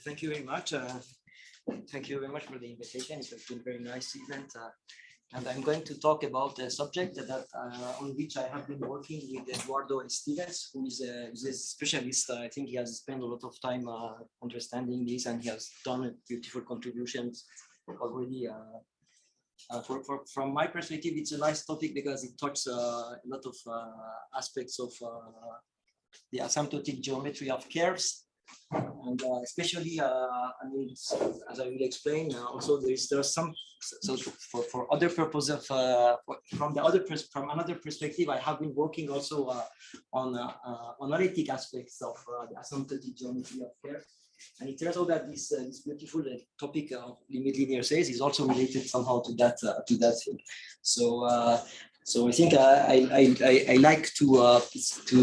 Thank you very much. Thank you very much for the invitation. It has been a very nice event. And I'm going to talk about a subject that on which I have been working with Eduardo Stevens, who is a specialist. I think he has spent a lot of time understanding this, and he has done beautiful contributions already. From my perspective, it's a nice topic because it touches a lot of aspects of the asymptotic geometry of curves. And especially, I mean, as I will explain, also there's some. So for other purpose of from another perspective, I have been working also on analytic aspects of the asymptotic geometry of curves. And it turns out that this beautiful topic of limit linear series is also related somehow to that thing. So I think I like to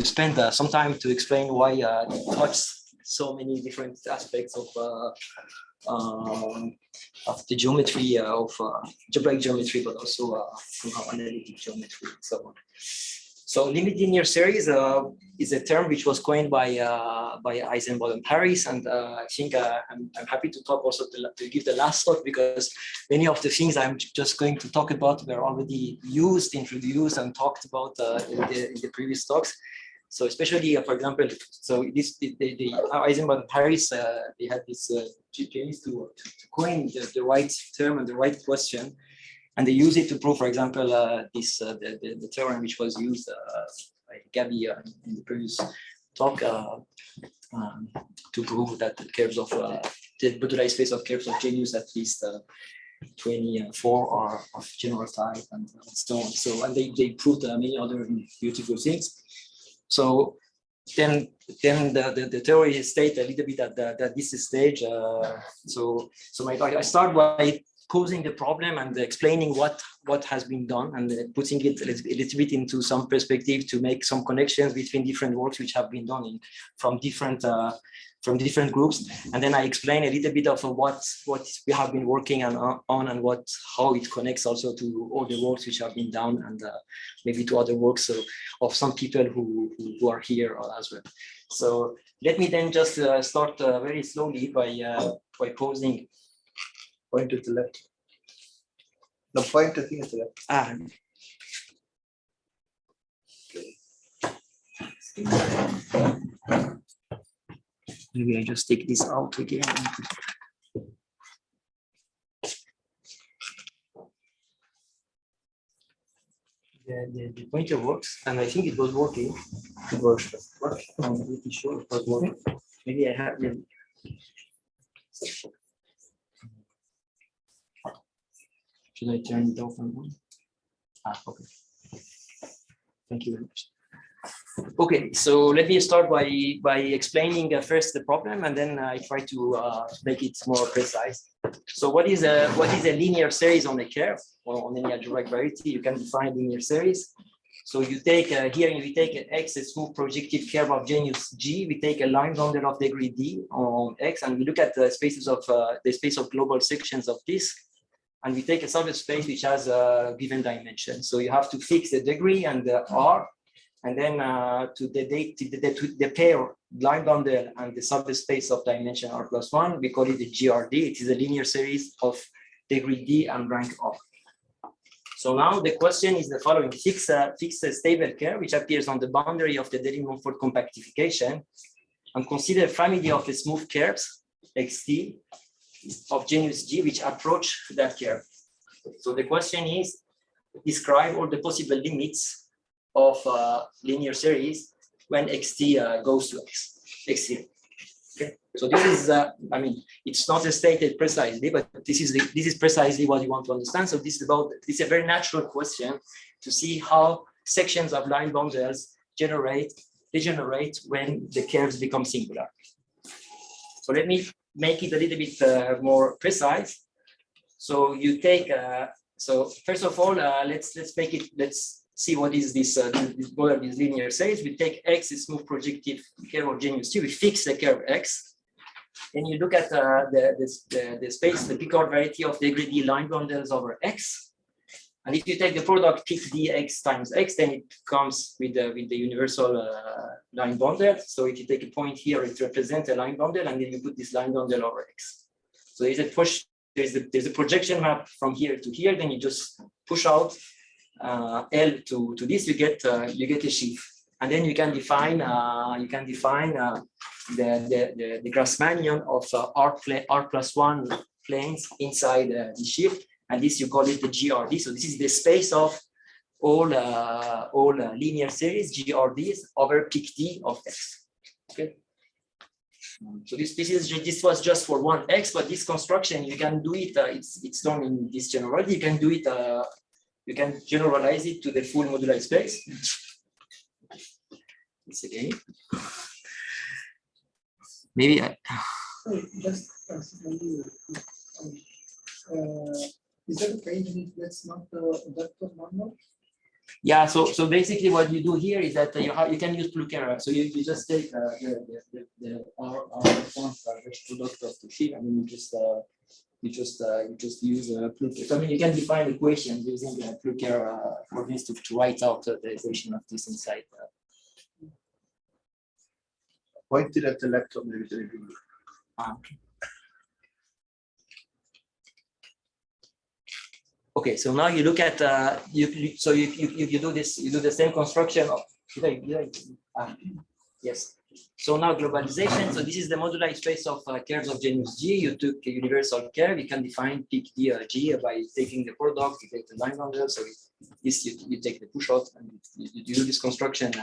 spend some time to explain why it touches so many different aspects of the geometry of algebraic geometry, but also somehow analytic geometry and so on. So limit linear series is a term which was coined by Heisenberg and Paris, and I think I'm happy to talk also to give the last talk, because many of the things I'm just going to talk about were already introduced and talked about in the previous talks. So especially, for example, so the Heisenberg and Paris, they had this genius to coin the right term and the right question, and they use it to prove, for example, the theorem which was used by Gabi in the previous talk to prove that the curves of the Moduli space of curves of genius at least 24 are of general type and so on. So and they proved many other beautiful things. So then the theory state a little bit at this stage. So I start by posing the problem and explaining what has been done, and putting it a little bit into some perspective to make some connections between different works which have been done from different groups. And then I explain a little bit of what we have been working on and how it connects also to all the works which have been done, and maybe to other works of some people who are here as well. So let me then just start very slowly by posing. Point to the left. The point to the left. Okay. Maybe I just take this out again. The pointer works, and I think it was working. It was working. I'm pretty sure it was working. Maybe I have. Should I turn it off and on? Okay. Thank you very much. Okay, so let me start by explaining first the problem, and then I try to make it more precise. So what is a linear series on a curve or on any algebraic variety? You can define linear series. So you take here we take an X, a smooth projective curve of genus G. We take a line boundary of degree D on X, and we look at the spaces of the space of global sections of this. And we take a subspace which has a given dimension. So you have to fix the degree and the R, and then to the pair line bundle and the subspace of dimension R+1, we call it the GRD. It is a linear series of degree D and rank R. So now the question is the following: fix a stable curve which appears on the boundary of the Deligne-Montfort compactification, and consider a family of smooth curves XT of genus G which approach that curve. So the question is, describe all the possible limits of linear series when xt goes to x0. Okay, so this is I mean, it's not stated precisely, but this is precisely what you want to understand. So this is a very natural question to see how sections of line bundles degenerate when the curves become singular. So let me make it a little bit more precise. So you take so first of all, let's see what is this model is linear series. We take X, a smooth projective curve of genus T. We fix the curve X. Then you look at the space, the Picard variety of degree D line bundles over X. And if you take the product pick dx times x, then it comes with the universal line bundle. So if you take a point here, it represents a line bundle, and then you put this line bundle over x. So there's a projection map from here to here. Then you just push out L to this. You get a sheaf, and then you can define the Grassmannian of R+1 planes inside the sheaf. And this you call it the GRD. So this is the space of all linear series GRDs over peak D of x. Okay. So this was just for one x, but this construction you can do it. It's done in this generality. You can do it. You can generalize it to the full moduli space. It's again. Maybe just is that okay if that's not a vector number? Yeah, so basically what you do here is that you can use Plucker. So you just take the product of the sheaf, and then you just use Plucker. So I mean, you can define equations using Plucker for this to write out the equation of this inside. Pointed at the laptop. Okay, so now you look at you do this, you do the same construction of yes. So now globalization. So this is the moduli space of curves of genus G. You took a universal curve. You can define peak D G by taking the product. You take the line bundle. So this you take the push out, and you do this construction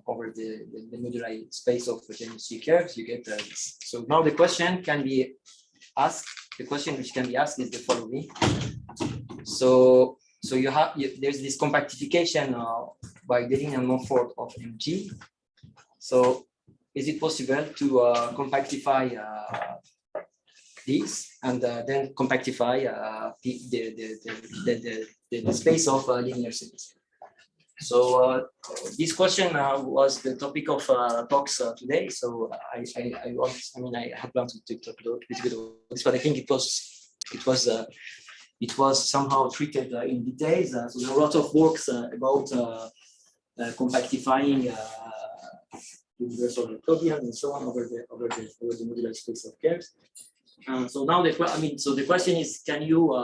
over the moduli space of genus G curves. You get this. So now the question can be asked. The question which can be asked is the following. So there's this compactification by getting a Montfort of Mg. So is it possible to compactify this and then compactify the space of linear series? So this question was the topic of talks today. So I had planned to talk a little bit about this, but I think it was somehow treated in details. So there are a lot of works about compactifying universal Jacobian and so on over the modular space of curves. So now the question is, can you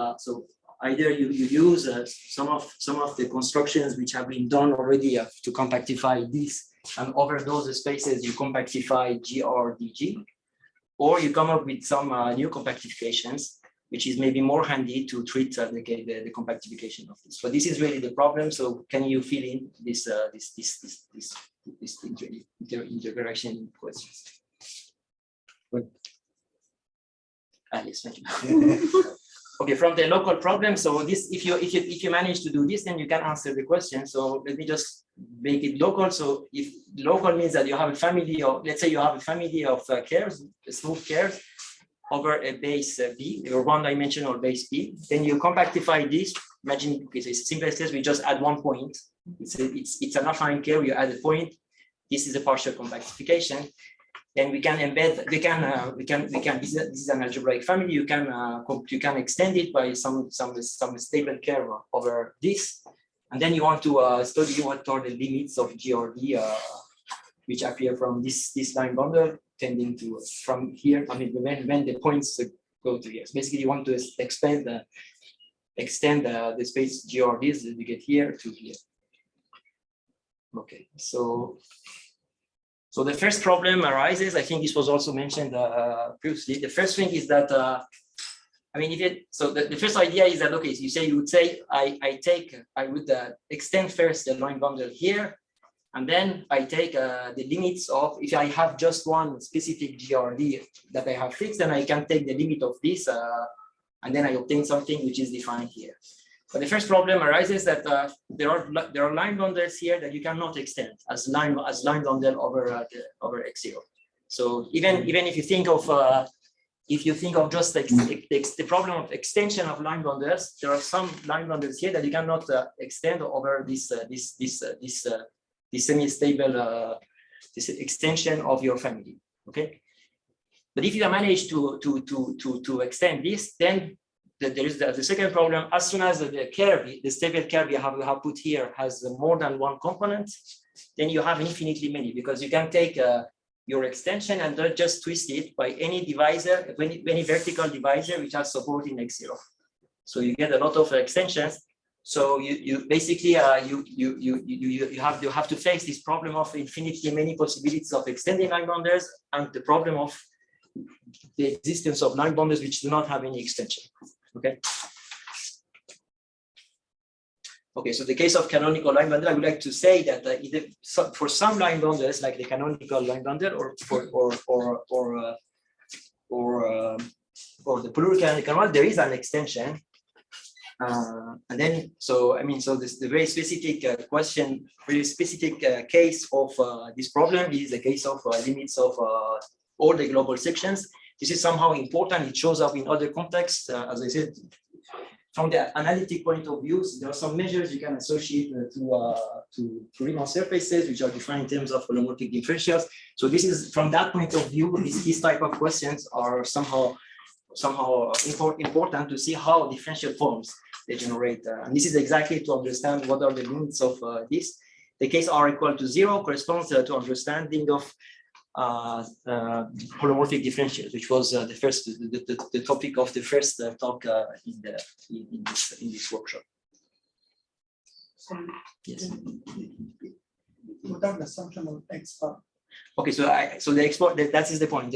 either you use some of the constructions which have been done already to compactify this, and over those spaces you compactify G or DG, or you come up with some new compactifications, which is maybe more handy to treat the compactification of this. But this is really the problem. So can you fill in this integration questions? Yes, thank you. Okay, from the local problem. So this, if you manage to do this, then you can answer the question. So let me just make it local. So if local means that you have a family of, let's say you have a family of curves, smooth curves over a base B, or one-dimensional base B, then you compactify this. Imagine, okay, so it's the simplest case, we just add 1 point. It's an affine curve, you add a point. This is a partial compactification. Then we can embed, this is an algebraic family, you can extend it by some stable curve over this. And then you want to study what are the limits of G or D, which appear from this line bundle tending to from here. I mean, when the points go to here. So basically, you want to extend the space G or D that you get here to here. Okay, so the first problem arises. I think this was also mentioned previously. The first thing is that the first idea is that, okay, so you would say I would extend first the line bundle here, and then I take the limits of, if I have just one specific GRD that I have fixed, then I can take the limit of this, and then I obtain something which is defined here. But the first problem arises that there are line bundles here that you cannot extend as line bundle over x0. So even if you think of just the problem of extension of line bundles, there are some line bundles here that you cannot extend over this semi-stable this extension of your family. Okay, but if you manage to extend this, then there is the second problem. As soon as the curve, the stable curve you have put here has more than one component, then you have infinitely many, because you can take your extension and just twist it by any divisor, any vertical divisor which has support in x0. So you get a lot of extensions. So you basically you have to face this problem of infinitely many possibilities of extending line boundaries, and the problem of the existence of line boundaries which do not have any extension. Okay. Okay, so the case of canonical line boundary, I would like to say that either for some line boundaries, like the canonical line boundary, or the pluricanonical one, there is an extension. And then, so I mean, so this the very specific question, very specific case of this problem is the case of limits of all the global sections. This is somehow important. It shows up in other contexts, as I said. From the analytic point of view, there are some measures you can associate to Riemann surfaces, which are defined in terms of holomorphic differentials. So this is, from that point of view, these type of questions are somehow important to see how differential forms they generate. And this is exactly to understand what are the limits of this. The case R equal to 0 corresponds to understanding of holomorphic differentials, which was the topic of the first talk in this workshop. So, yes. Without the assumption of x bar. Okay, so the x bar, that is the point.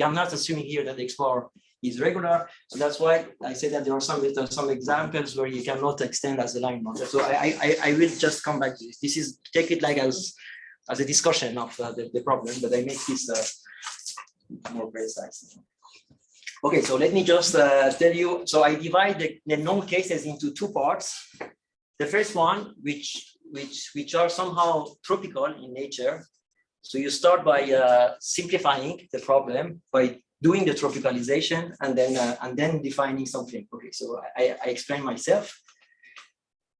I'm not assuming here that the x bar is regular, so that's why I say that there are some examples where you cannot extend as a line boundary. So I will just come back to this. This is, take it like as a discussion of the problem, but I make this more precise. Okay, so let me just tell you. So I divide the known cases into two parts. The first one, which are somehow tropical in nature. So you start by simplifying the problem by doing the tropicalization and then defining something. Okay, so I explain myself.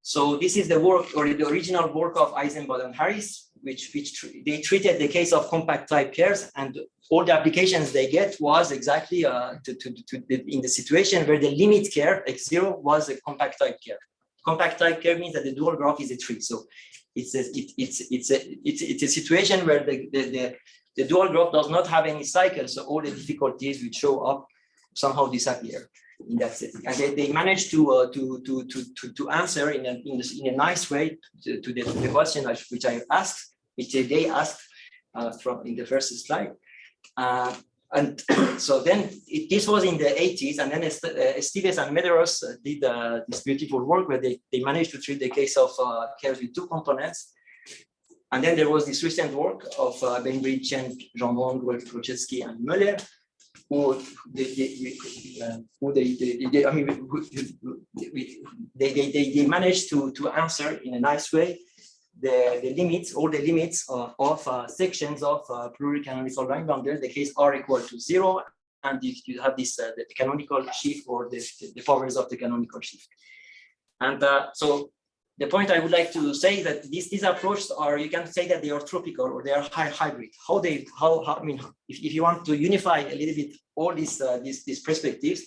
So this is the work, or the original work of Eisenbach and Harris, which they treated the case of compact type curves, and all the applications they get was exactly in the situation where the limit curve x0 was a compact type curve. Compact type curve means that the dual graph is a tree. So it's a situation where the dual graph does not have any cycle, so all the difficulties which show up somehow disappear in that setting. And they managed to answer in a nice way to the question which I asked, which they asked from in the first slide. And so then this was in the 80s, and then Esteves and Medeiros did this beautiful work where they managed to treat the case of curves with two components. And then there was this recent work of Bainbridge, Chen, Jean-Wang, Wojciechowski, and Müller, who they managed to answer in a nice way the limits, all the limits of sections of pluricanonical line boundary. The case R equal to 0, and you have this the canonical sheaf, or the powers of the canonical sheaf. And so the point I would like to say is that these approaches are, you can say that they are tropical or they are hybrid. How I mean, if you want to unify a little bit all these perspectives,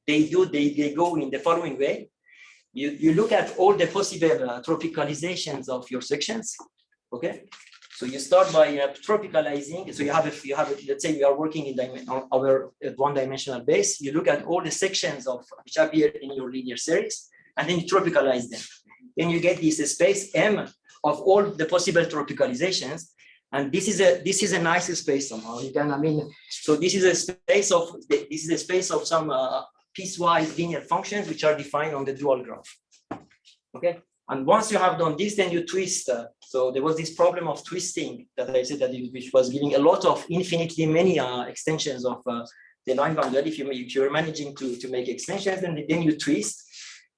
they go in the following way. You look at all the possible tropicalizations of your sections. Okay, so you start by tropicalizing. So you have let's say we are working in our one-dimensional base. You look at all the sections which appear in your linear series, and then you tropicalize them. Then you get this space M of all the possible tropicalizations, and this is a nice space somehow. You can, I mean, so this is a space of some piecewise linear functions which are defined on the dual graph. Okay, and once you have done this, then you twist. So there was this problem of twisting that I said which was giving a lot of infinitely many extensions of the line boundary. If you're managing to make extensions, then you twist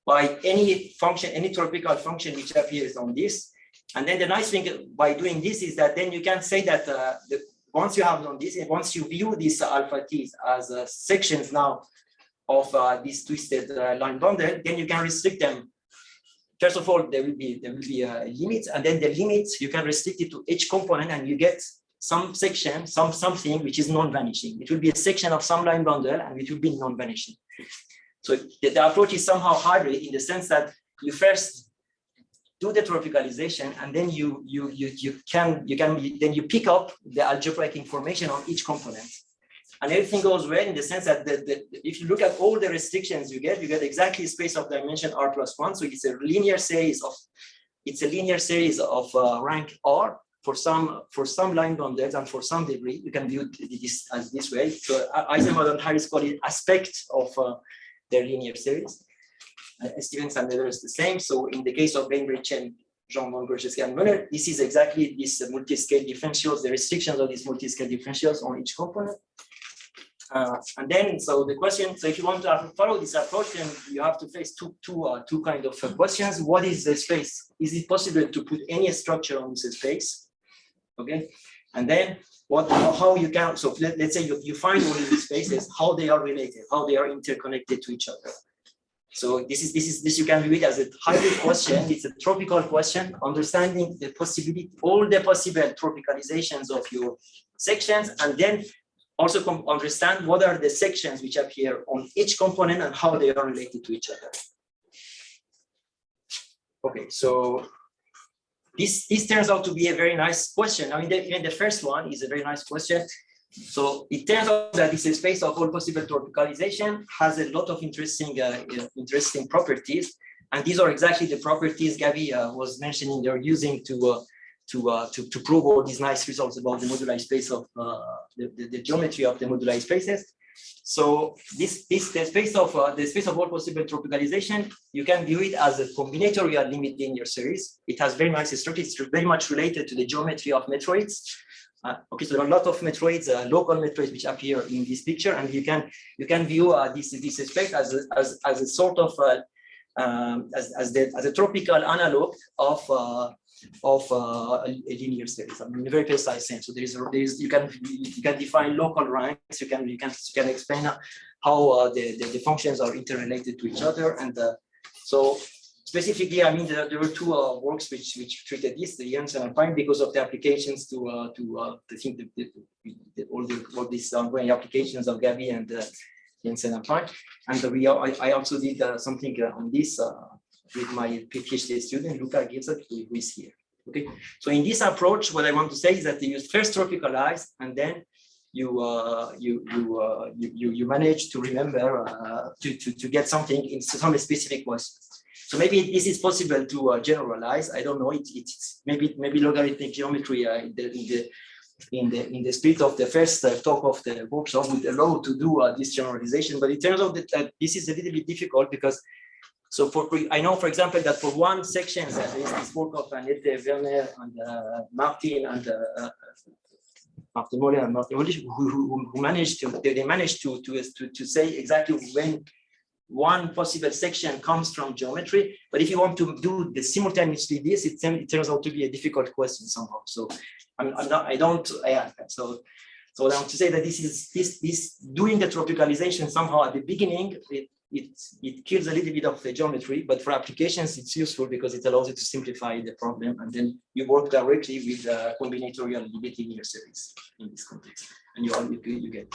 by any function, any tropical function which appears on this. And then the nice thing by doing this is that then you can say that once you have done this, and once you view these alpha t's as sections now of this twisted line boundary, then you can restrict them. First of all, there will be limits, and then the limits you can restrict it to each component, and you get some section, something which is non-vanishing. It will be a section of some line boundary, and it will be non-vanishing. So the approach is somehow hybrid in the sense that you first do the tropicalization, and then then you pick up the algebraic information on each component, and everything goes well in the sense that if you look at all the restrictions you get exactly space of dimension r+1. So it's a linear series of rank r for some line boundaries and for some degree. You can view this as this way. So Eisenberg and Harris call it aspect of their linear series. Stevens and Miller is the same. So in the case of Bainbridge and Jean von Gorczewski and Muller, this is exactly this multi-scale differentials, the restrictions of these multi-scale differentials on each component. And then, so the question, so if you want to follow this approach, then you have to face two kind of questions. What is the space? Is it possible to put any structure on this space? Okay, and then how you can, so let's say you find all these spaces, how they are related, how they are interconnected to each other. So this you can view it as a hybrid question. It's a tropical question, understanding the possibility, all the possible tropicalizations of your sections, and then also understand what are the sections which appear on each component and how they are related to each other. Okay, so this turns out to be a very nice question. I mean, even the first one is a very nice question. So it turns out that this space of all possible tropicalization has a lot of interesting properties, and these are exactly the properties Gabi was mentioning they're using to prove all these nice results about the moduli space of the geometry of the moduli spaces. So the space of all possible tropicalization, you can view it as a combinatorial limit linear series. It has very nice structure. It's very much related to the geometry of metroids. Okay, so there are a lot of metroids, local metroids, which appear in this picture, and you can view this space as a sort of as a tropical analog of a linear series. I mean, in a very precise sense. So you can define local ranks. You can explain how the functions are interrelated to each other, and so. Specifically, I mean, there were two works which treated this, the Jensen and Pine, because of the applications to think all these ongoing applications of Gabi and Jensen and Pine. And I also did something on this with my PhD student, Luca Gilset, who is here. Okay, so in this approach, what I want to say is that you first tropicalize, and then you manage to remember to get something in some specific questions. So maybe this is possible to generalize. I don't know. It's maybe logarithmic geometry in the spirit of the first talk of the workshop would allow to do this generalization. But it turns out that this is a little bit difficult because I know, for example, that for one section there is this work of Annette Werner and Martin and Martin Moller and Martin Moller who managed to say exactly when one possible section comes from geometry, but if you want to do simultaneously this, it turns out to be a difficult question somehow. So so what I want to say that this doing the tropicalization somehow at the beginning, it kills a little bit of the geometry, but for applications it's useful because it allows you to simplify the problem, and then you work directly with combinatorial linear series in this context, and you get.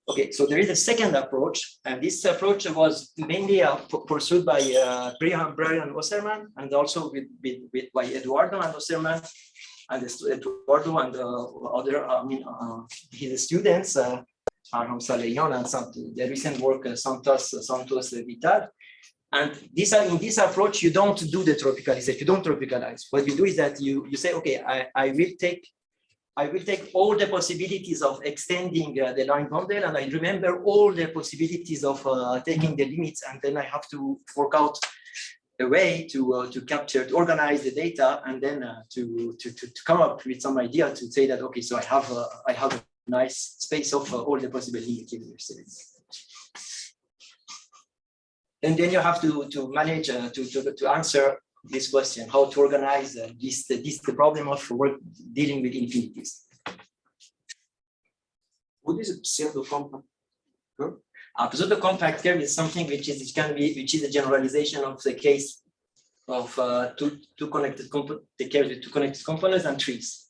Okay, so there is a second approach, and this approach was mainly pursued by Brian Osserman, and also by Eduardo and Osserman, and Eduardo and other, his students, Ramsa Leon and the recent work Santos Vital. And in this approach, you don't do the tropicalization, you don't tropicalize. What you do is that you say, okay, I will take all the possibilities of extending the line boundary, and I remember all the possibilities of taking the limits, and then I have to work out a way to organize the data, and then to come up with some idea to say that, okay, so I have a nice space of all the possible linear series. And then you have to manage to answer this question, how to organize the problem of dealing with infinities. What is a pseudo-compact curve? A pseudo-compact curve is something which is a generalization of the case of two connected components and trees.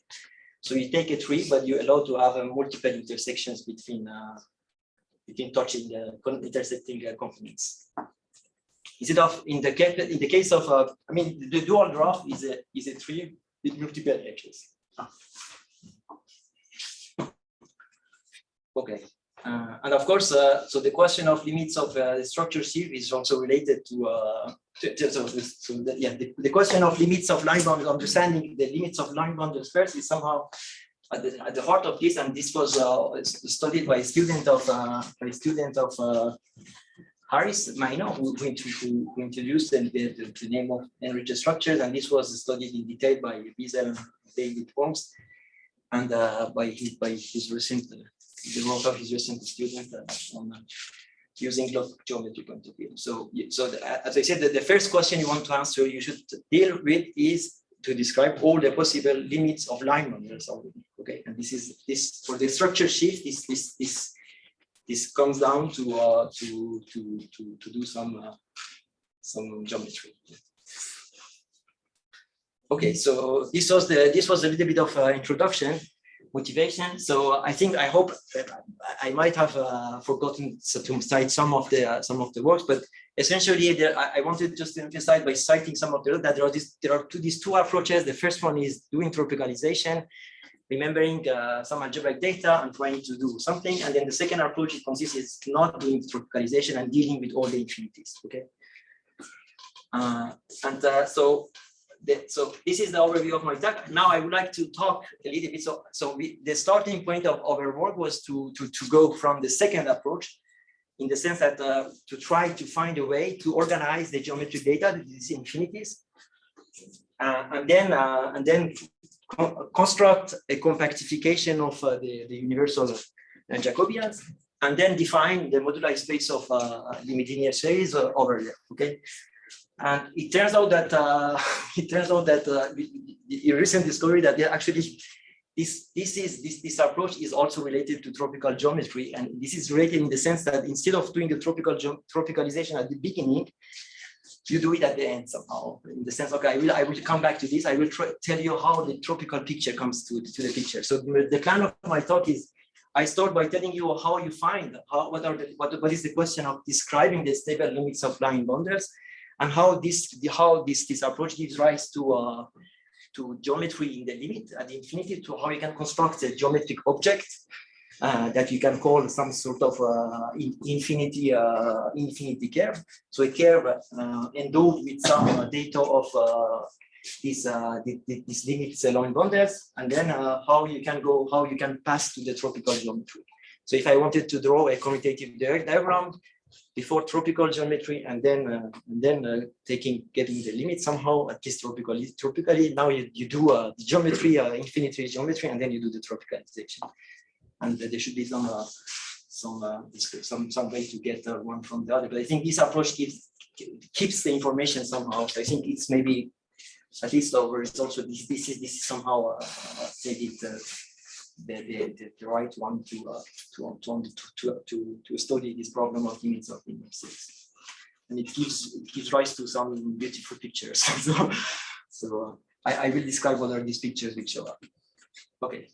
So you take a tree, but you allow to have multiple intersections between between touching intersecting components. Instead of in the case of I mean the dual graph is a tree with multiple edges. Okay, and of course, so the question of limits of structure sheaf is also related to the question of limits of line boundaries. Understanding the limits of line boundaries first is somehow at the heart of this, and this was studied by a student of Harris Maino, who introduced the name of enriched structures, and this was studied in detail by Wiesel and David Worms, and by his recent the work of his recent student on using geometry point of view. So as I said, the first question you want to answer, you should deal with is to describe all the possible limits of line boundaries already. Okay, and this for the structure shift. This comes down to do some geometry. Okay, so this was a little bit of introduction, motivation. So I hope I might have forgotten to cite some of the works, but essentially I wanted just to emphasize by citing some of that there are these two approaches. The first one is doing tropicalization, remembering some algebraic data and trying to do something, and then the second approach consists in not doing tropicalization and dealing with all the infinities. Okay, so this is the overview of my talk. Now I would like to talk a little bit. So the starting point of our work was to go from the second approach, in the sense that to try to find a way to organize the geometric data, these infinities, and then construct a compactification of the universal Jacobians, and then define the moduli space of limit linear series over there. Okay. And it turns out that the recent discovery that actually this approach is also related to tropical geometry, and this is related in the sense that instead of doing the tropicalization at the beginning, you do it at the end somehow. In the sense, okay, I will come back to this. I will tell you how the tropical picture comes to the picture. So the plan of my talk is, I start by telling you how you find what is the question of describing the stable limits of line boundaries, and how this approach gives rise to geometry in the limit at the infinity, to how you can construct a geometric object that you can call some sort of infinity curve. So a curve endowed with some data of these limits along boundaries, and then how you can pass to the tropical geometry. So if I wanted to draw a commutative diagram before tropical geometry, and then getting the limit somehow, at least tropically, now you do the geometry, infinity geometry, and then you do the tropicalization. And there should be some way to get one from the other. But I think this approach keeps the information somehow. So I think it's maybe at least over. It's also this is somehow the right one to study this problem of limits of linear series, and it gives rise to some beautiful pictures. so I will describe what are these pictures which show up. Okay,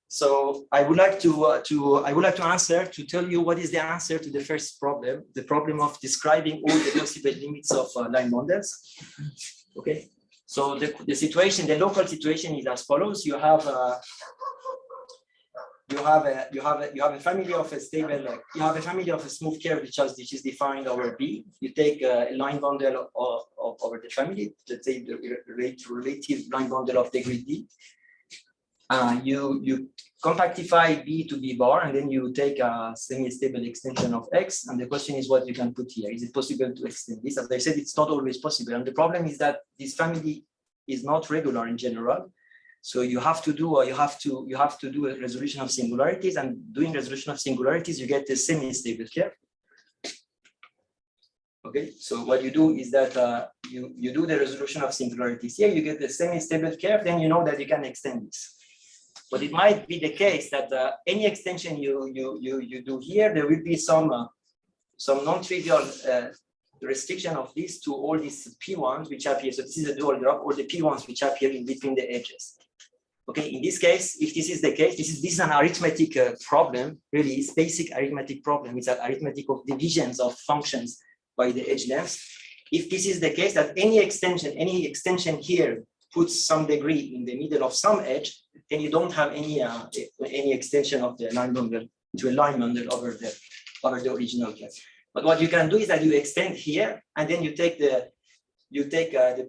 so I would like to tell you what is the answer to the first problem, the problem of describing all the possible limits of line boundaries. Okay, so the local situation is as follows: you have a family of a stable, you have a family of a smooth curve which is defined over B. You take a line bundle over the family, let's say the relative line bundle of degree D. You compactify B to B bar, and then you take a semi-stable extension of X. And the question is what you can put here. Is it possible to extend this? As I said, it's not always possible. And the problem is that this family is not regular in general. So you have to do a resolution of singularities, and doing resolution of singularities, you get a semi-stable curve. Okay, so what you do is that you do the resolution of singularities here, you get the semi-stable curve, then you know that you can extend this. But it might be the case that any extension you do here, there will be some non-trivial restriction of this to all these P1s which appear. So this is a dual graph, all the P1s which appear in between the edges. Okay, in this case, if this is the case, this is an arithmetic problem. Really, it's basic arithmetic problem. It's an arithmetic of divisions of functions by the edge lengths. If this is the case, that any extension here puts some degree in the middle of some edge, then you don't have any extension of the line bundle to a line bundle over the original case. But what you can do is that you extend here, and then you take the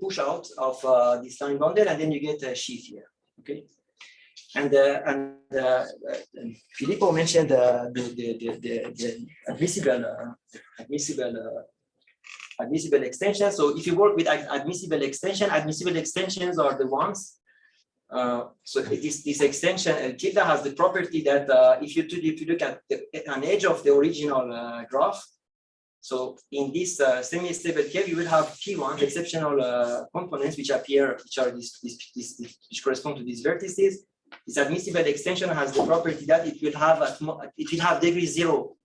push out of this line bundle, and then you get a sheaf here. Okay, and Filippo mentioned the admissible extension. So if you work with admissible extensions are the ones. So this extension tilde has the property that if you look at an edge of the original graph. So in this semi-stable curve, you will have P1 exceptional components which appear, which correspond to these vertices. This admissible extension has the property that it will have degree 0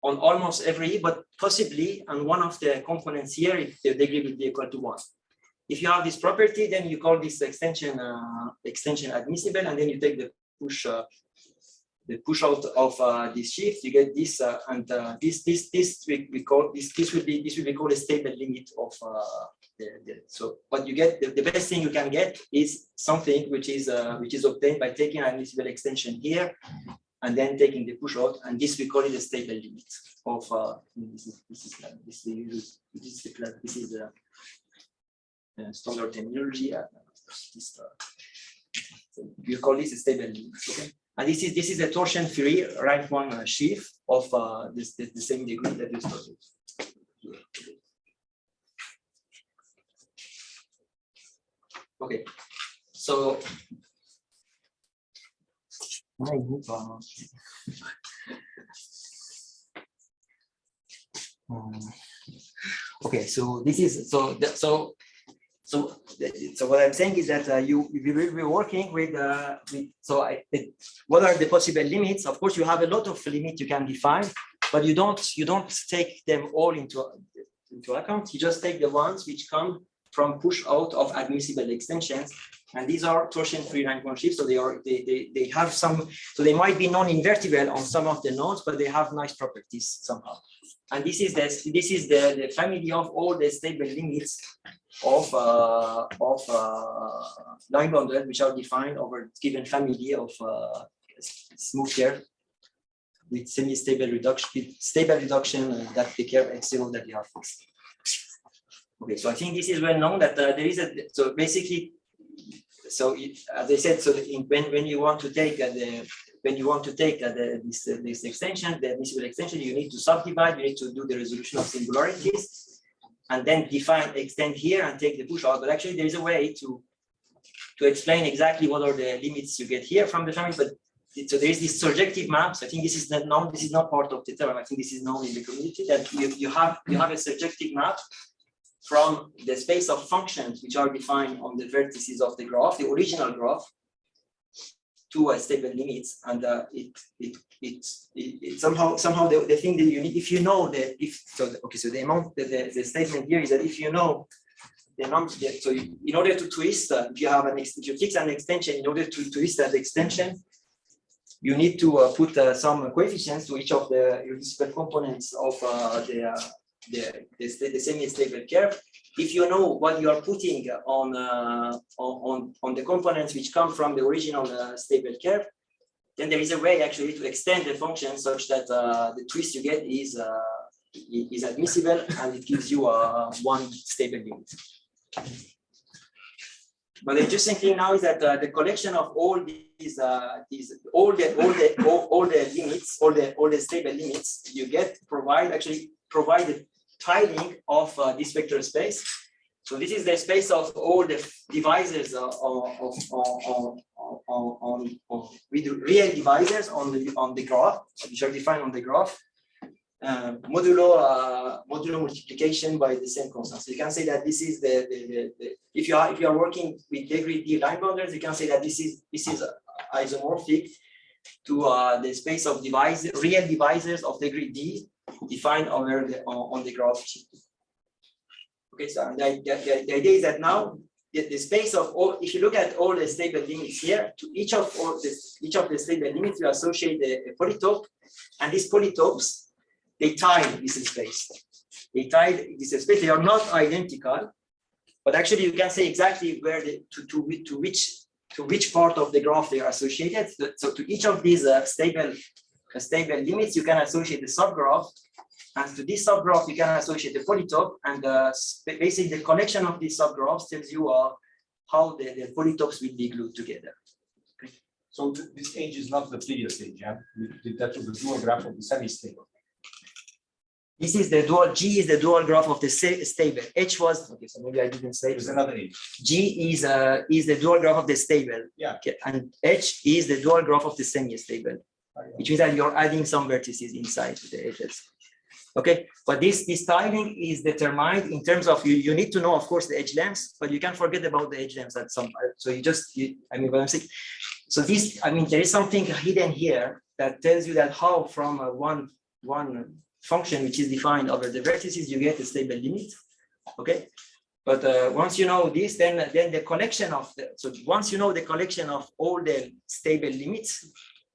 on almost every, but possibly on one of the components here, if the degree will be equal to 1. If you have this property, then you call this extension admissible, and then you take the push out of this shift, you get this, and this will be called a stable limit of so what you get, the best thing you can get is something which is obtained by taking an admissible extension here and then taking the push out, and this we call it a stable limit of this is the standard terminology. So you call this a stable limit. Okay. And this is a torsion-free rank 1 sheaf of the same degree that you started. Okay, so okay, so this is so what I'm saying is that we will be working with what are the possible limits? Of course, you have a lot of limits you can define, but you don't take them all into account. You just take the ones which come from push out of admissible extensions, and these are torsion-free rank 1 sheaves. So they have some. So they might be non-invertible on some of the nodes, but they have nice properties somehow. And this is the family of all the stable limits of line bundle, which are defined over given family of smooth curve with semi-stable reduction, that the curve x0 that you have fixed. Okay, so I think this is well known that there is so basically, so as I said, so when you want to take this extension, the admissible extension, you need to subdivide, you need to do the resolution of singularities, and then extend here and take the push out. But actually, there is a way to explain exactly what are the limits you get here from the family. But so there is this surjective map. So I think this is not known. This is not part of the theorem. I think this is known in the community that you have a surjective map from the space of functions which are defined on the vertices of the graph, the original graph, to stable limits, and it somehow the thing that you need, if you know that so the amount the statement here is that if you know the number, so in order to twist, if you have if you fix an extension, in order to twist that extension, you need to put some coefficients to each of the irreducible components of the semi-stable curve. If you know what you are putting on the components which come from the original stable curve, then there is a way actually to extend the function such that the twist you get is admissible, and it gives you one stable limit. But the interesting thing now is that the collection of all these all the limits, all the stable limits you get provide the tiling of this vector space. So this is the space of all the divisors with real divisors on the graph, which are defined on the graph, modulo multiplication by the same constant. So you can say that this is if you are working with degree D line boundaries, you can say that this is isomorphic to the space of real divisors of degree D defined on the graph sheet. Okay, so the idea is that now the space of all, if you look at all the stable limits here, to each of the stable limits, you associate a polytope, and these polytopes, they tile this space. They tile this space. They are not identical, but actually you can say exactly where to which part of the graph they are associated. So to each of these stable limits, you can associate the subgraph. And to this subgraph, you can associate the polytope, and basically the collection of these subgraphs tells you how the polytopes will be glued together. Okay. So this age is not the previous age, yeah? That was the dual graph of the semi-stable. This is the dual, G is the dual graph of the stable. H was, okay, so maybe I didn't say. There's another age. G is the dual graph of the stable. Yeah. Okay. And H is the dual graph of the semi-stable, which means that you're adding some vertices inside the edges. Okay, but this tiling is determined in terms of you need to know, of course, the edge lengths, but you can't forget about the edge lengths at some. So I mean, what I'm saying. So this, I mean, there is something hidden here that tells you that how from one function which is defined over the vertices you get a stable limit. Okay, but once you know this, then the collection of once you know the collection of all the stable limits,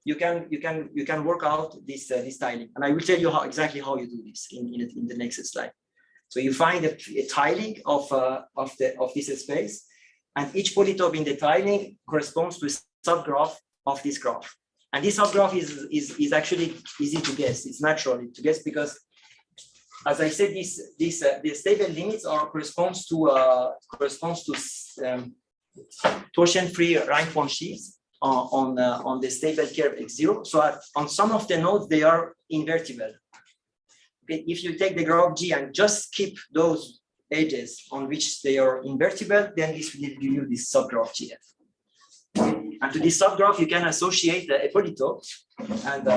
you can work out this tiling, and I will tell you exactly how you do this in the next slide. So you find a tiling of this space, and each polytope in the tiling corresponds to a subgraph of this graph. And this subgraph is actually easy to guess. It's natural to guess because, as I said, the stable limits corresponds to torsion-free rank-one sheaves on the stable curve x0. So on some of the nodes, they are invertible. Okay, if you take the graph G and just skip those edges on which they are invertible, then this will give you this subgraph GF. And to this subgraph, you can associate a polytope, and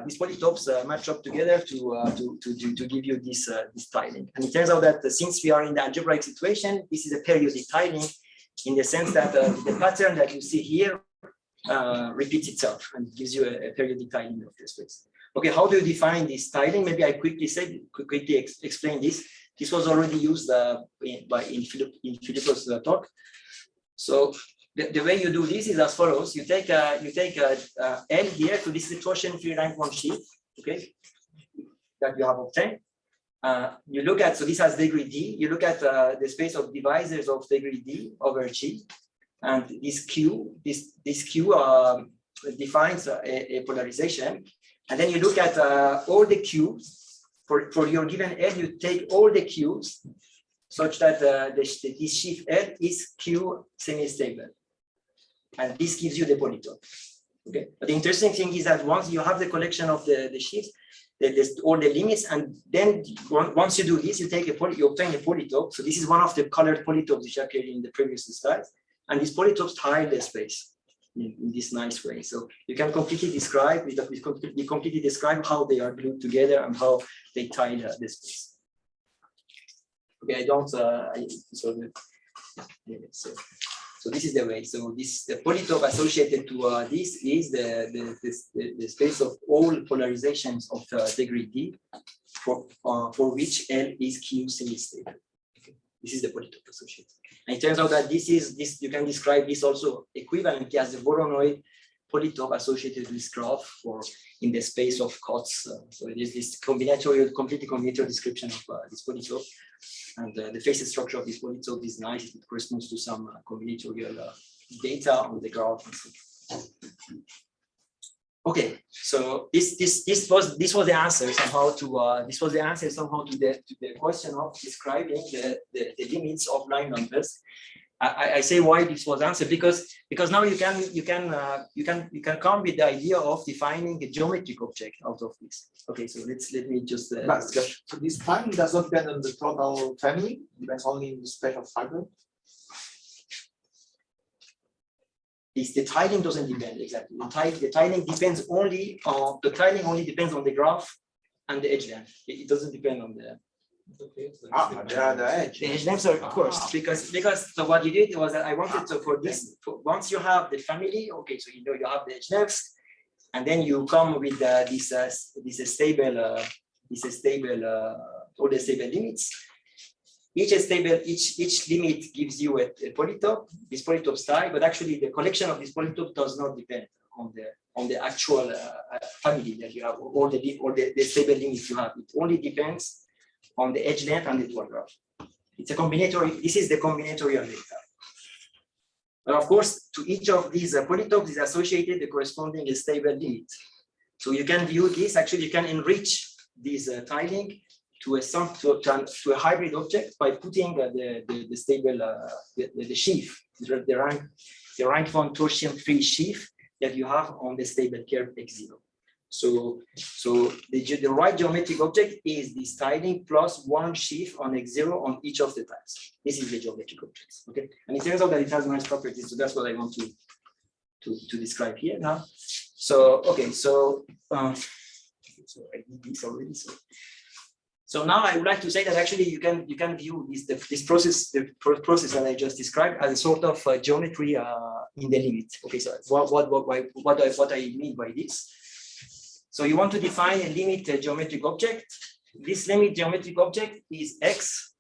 these polytopes match up together to give you this tiling. And it turns out that since we are in the algebraic situation, this is a periodic tiling in the sense that the pattern that you see here repeats itself and gives you a periodic tiling of the space. Okay, how do you define this tiling? Maybe I quickly explain this. This was already used in Filippo's talk. So the way you do this is as follows: you take L here, so this is the torsion-free rank-one sheaf, okay, that you have obtained. You look at, so this has degree D. You look at the space of divisors of degree D over G. And this Q defines a polarization. And then you look at all the Qs. For your given L, you take all the Qs such that this sheaf L is Q semi-stable. And this gives you the polytope. Okay. But the interesting thing is that once you have the collection of the sheaves, all the limits, and then once you do this, you obtain a polytope. So this is one of the colored polytopes which appeared in the previous slides. And these polytopes tile the space in this nice way. So you can completely describe how they are glued together and how they tile the space. Okay, so this is the way. So the polytope associated to this is the space of all polarizations of degree D for which L is Q semi-stable. Okay. This is the polytope associated. And it turns out that you can describe this also equivalently as the Voronoi polytope associated with this graph in the space of COTS. So it is this completely combinatorial description of this polytope. And the phase structure of this polytope is nice. It corresponds to some combinatorial data on the graph. Okay, so this was the answer somehow to the question of describing the limits of line numbers. I say why this was answered because now you can come with the idea of defining a geometric object out of this. Okay, so let me just discuss. So this time does not depend on the total family, it depends only in the special fiber. The tiling doesn't depend exactly. The tiling depends only on the graph and the edge length. It doesn't depend on the. The edge. The edge lengths are, of course, because so what you did was that I wanted to once you have the family, okay, so you have the edge lengths, and then you come with this stable all the stable limits. each limit gives you a polytope, this polytope style, but actually the collection of this polytope does not depend on the actual family that you have, or the stable limits you have. It only depends on the edge length and the dual graph. It's a combinatorial. This is the combinatorial data. But of course, to each of these polytopes is associated the corresponding stable limit. So you can view this. Actually, you can enrich this tiling to a hybrid object by putting the stable the sheaf, the rank von torsion-free sheaf that you have on the stable curve x0. So the right geometric object is this tiling plus one sheaf on x0 on each of the tiles. This is the geometric object. Okay, and it turns out that it has nice properties. So that's what I want to describe here now. So okay, so I did this already. So now I would like to say that actually you can view this process, the process that I just described, as a sort of geometry in the limit. Okay, so what I mean by this. So you want to define a limit geometric object. This limit geometric object is X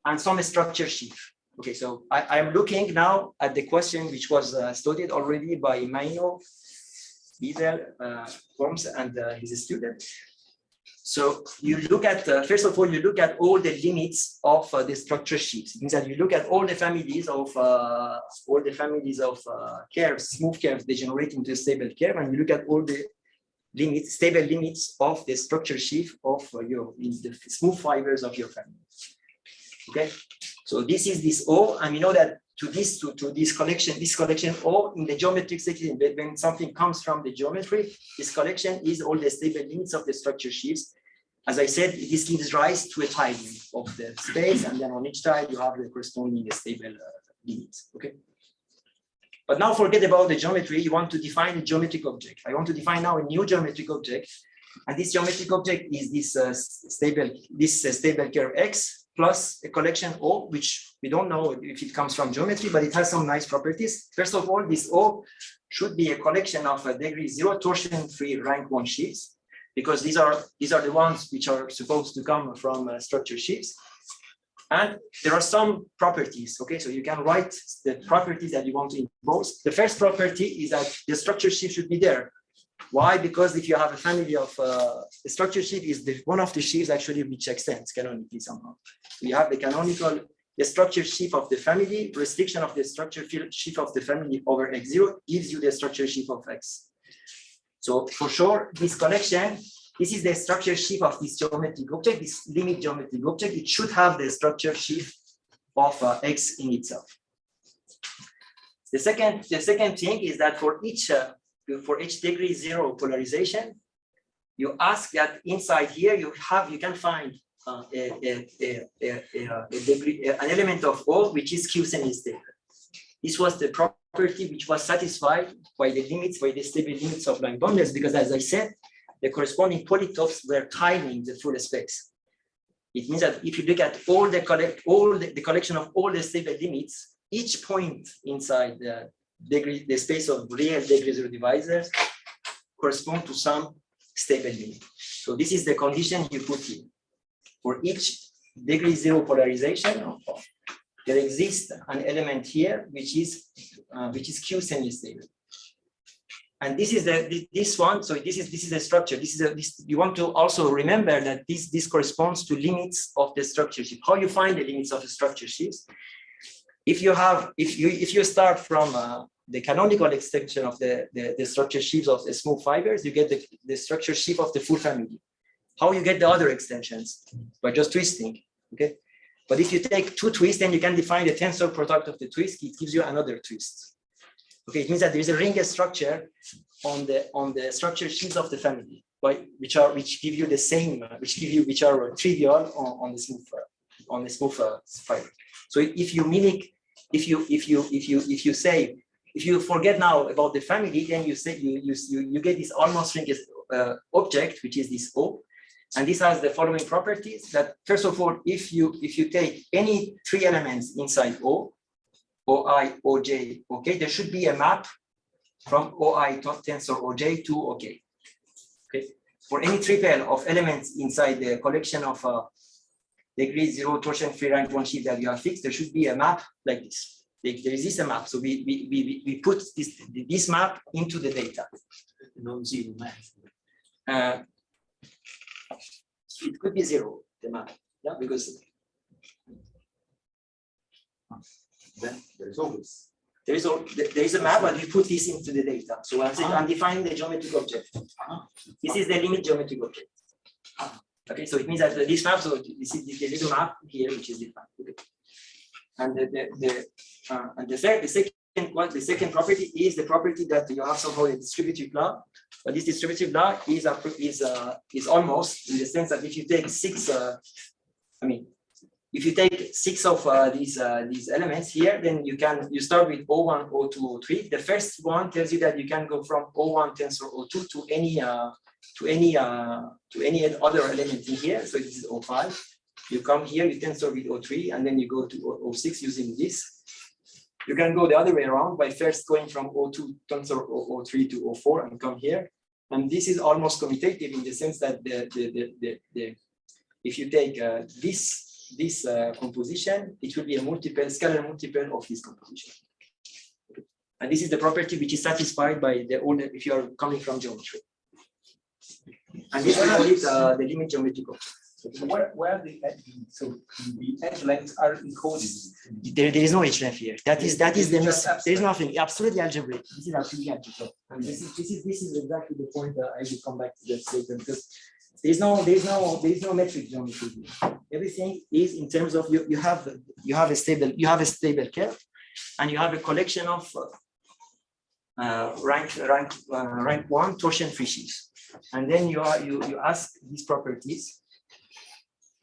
and some structure sheaf. Okay, so I am looking now at the question which was studied already by Maino, Wiesel, Holmes, and his student. So you look at, first of all, you look at all the limits of the structure sheets. It means that you look at all the families of curves, smooth curves degenerate into a stable curve, and you look at all the limits, stable limits of the structure sheaf of the smooth fibers of your family. Okay, so this is this O, and we know that to this collection O in the geometric section, when something comes from the geometry, this collection is all the stable limits of the structure sheaves. As I said, this gives rise to a tiling of the space, and then on each tile you have the corresponding stable limits. Okay. But now forget about the geometry. You want to define a geometric object. I want to define now a new geometric object, and this geometric object is this stable curve X plus a collection O, which we don't know if it comes from geometry, but it has some nice properties. First of all, this O should be a collection of degree 0 torsion-free rank 1 sheaves, because these are the ones which are supposed to come from structure sheaves. And there are some properties. Okay, so you can write the properties that you want to impose. The first property is that the structure sheaf should be there. Why? Because if you have a family of the structure sheaf is one of the sheaves actually which extends canonically somehow. So you have the structure sheaf of the family, restriction of the structure sheaf of the family over x0 gives you the structure sheaf of x. So for sure, this collection, this is the structure sheaf of this geometric object, this limit geometric object. It should have the structure sheaf of x in itself. The second thing is that for each degree 0 polarization, you ask that inside here you can find an element of O which is Q semi-stable. This was the property which was satisfied by the limits, by the stable limits of line boundaries, because as I said, the corresponding polytopes were tiling the full space. It means that if you look at all the collection of all the stable limits, each point inside the space of real degree 0 divisors correspond to some stable limit. So this is the condition you put here. For each degree 0 polarization, there exists an element here which is Q semi-stable. And this is this one. So this is a structure. You want to also remember that this corresponds to limits of the structure sheaf. How you find the limits of the structure sheaves? If you start from the canonical extension of the structure sheaves of the smooth fibers, you get the structure sheaf of the full family. How you get the other extensions? By just twisting. Okay. But if you take two twists, then you can define the tensor product of the twist. It gives you another twist. Okay, it means that there is a ring structure on the structure sheaves of the family, which give you the same, which are trivial on the smooth fiber. So if you forget now about the family, then you get this almost ring object, which is this O, and this has the following properties. That first of all, if you take any three elements inside O, OI, OJ, OK, there should be a map from OI tensor OJ to OK. Okay. For any triple of elements inside the collection of degree 0 torsion-free rank 1 sheaf that you have fixed, there should be a map like this. There is a map. So we put this map into the data. Non-zero map. It could be 0, the map. Yeah, because Then there's always. there is a map, but we put this into the data. So I'm defining the geometric object. This is the limit geometric object. Okay, so it means that this map, so there is a map here which is defined. Okay. And the second property is the property that you have somehow a distributive law. But this distributive law is almost in the sense that if you take if you take 6 of these elements here, then you start with O1, O2, O3. The first one tells you that you can go from O1 tensor O2 to any other element in here. So this is O5. You come here, you tensor with O3, and then you go to O6 using this. You can go the other way around by first going from O2 tensor O3 to O4 and come here. And this is almost commutative in the sense that if you take this composition, it will be a scalar multiple of this composition. And this is the property which is satisfied by the order if you are coming from geometry. And this we call it the limit geometric object. So where the edge lengths are encoded? There is no edge length here. That is there is nothing. Absolutely algebraic. This is absolutely algebraic. And this is exactly the point that I will come back to that later, because there is no metric geometry here. Everything is in terms of you have a stable curve, and you have a collection of rank 1 torsion-free sheaves, and then you ask these properties.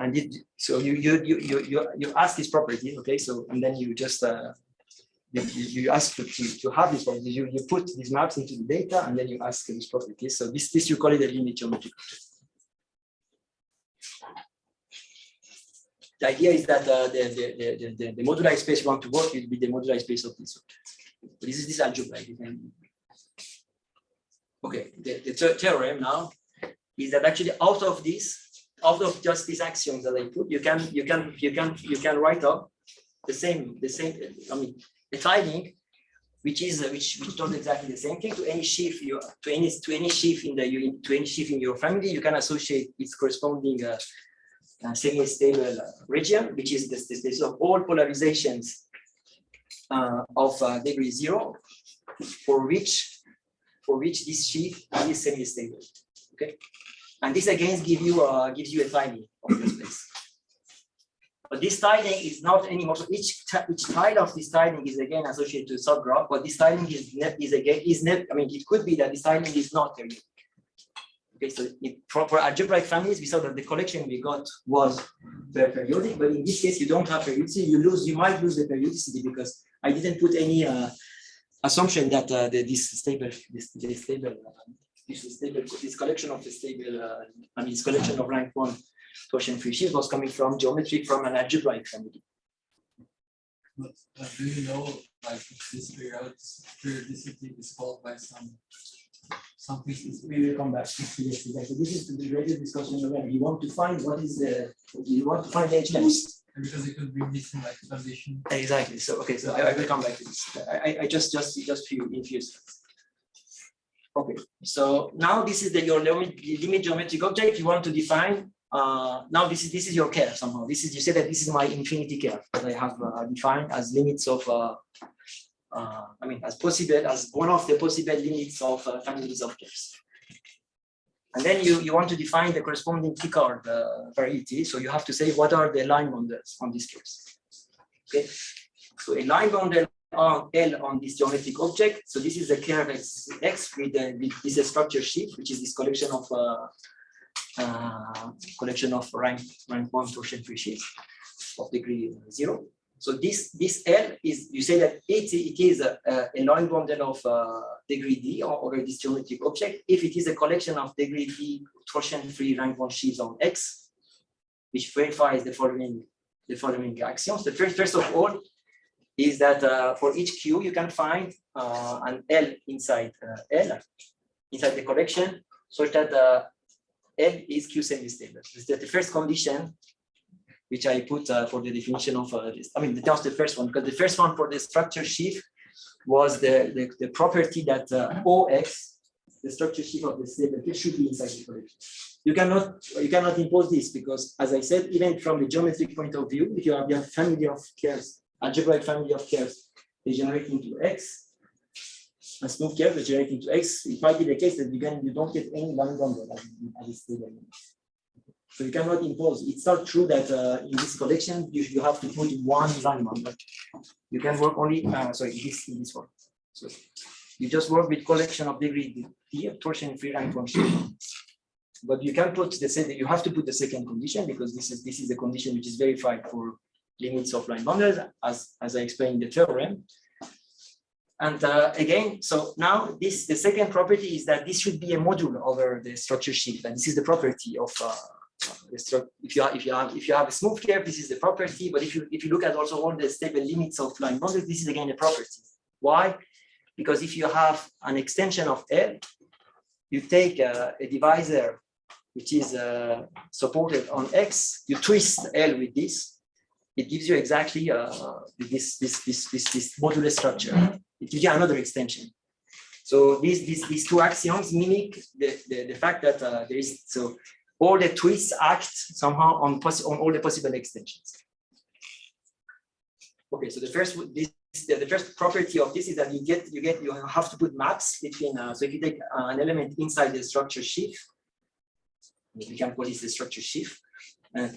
And so you ask these properties, okay? So and then you just you ask to have these properties. You put these maps into the data, and then you ask these properties. So this you call it a limit geometric object. The idea is that the moduli space you want to work will be the moduli space of this object. This is this algebra. Okay, the theorem now is that actually out of just these axioms that I put, you can write up the same. I mean, a tiling which does exactly the same thing to any sheaf to any sheaf in your family. You can associate its corresponding semi-stable region, which is the space of all polarizations of degree 0, for which this sheaf is semi-stable. Okay. And this again gives you a tiling of the space. But this tiling is not anymore. So each tile of this tiling is again associated to a subgraph. But this tiling is net. I mean, it could be that this tiling is not periodic. Okay, so for algebraic families, we saw that the collection we got was periodic. But in this case, you don't have periodicity. You might lose the periodicity because I didn't put any assumption that this collection of this collection of rank 1 torsion-free sheaves was coming from geometry from an algebraic family. But do you know, like, this periodicity is called by something? We will come back to this. So this is the greater discussion already. You want to find the edge length. Because it could be missing like condition. Exactly. So okay. So I will come back to this. I just few seconds. Okay, so now this is your limit geometric object you want to define. Now this is your curve somehow. You say that this is my infinity curve that I have defined as limits of as one of the possible limits of families of curves. And then you want to define the corresponding Picard variety. So you have to say what are the line bundles on these curves. Okay, so a line bundle on L on this geometric object. So this is the curve X with this structure sheaf, which is this collection of rank 1 torsion-free sheaves of degree 0. So this L is, you say that it is a line bundle of degree D over this geometric object if it is a collection of degree D torsion-free rank 1 sheaves on X, which verifies the following axioms. The first of all is that for each Q you can find an L inside the collection, such that L is Q semi-stable. This is the first condition which I put for the definition of this. I mean, that was the first one, because the first one for the structure sheaf was the property that OX, the structure sheaf of the stable case, should be inside the collection. You cannot impose this because, as I said, even from the geometric point of view, if you have a family of curves, algebraic family of curves, they generate into X, a smooth curve they generate into X, it might be the case that you don't get any line bundle as a stable. So you cannot impose. It's not true that in this collection you have to put one line bundle. You can work only in this one. So you just work with collection of degree D of torsion free rank function. But you can put the second. You have to put the second condition because this is the condition which is verified for limits of line bundles, as I explained in the theorem. And again, so now the second property is that this should be a module over the structure sheaf, and this is the property of the structure. If you have a smooth curve, this is the property. But if you look at also all the stable limits of line bundles, this is again a property. Why? Because if you have an extension of L, you take a divisor which is supported on X, you twist L with this, it gives you exactly this modular structure. It gives you another extension. So these two axioms mimic the fact that there is, so all the twists act somehow on all the possible extensions. Okay, so the first property of this is that you have to put maps between. So if you take an element inside the structure sheaf, we can call this the structure sheaf. And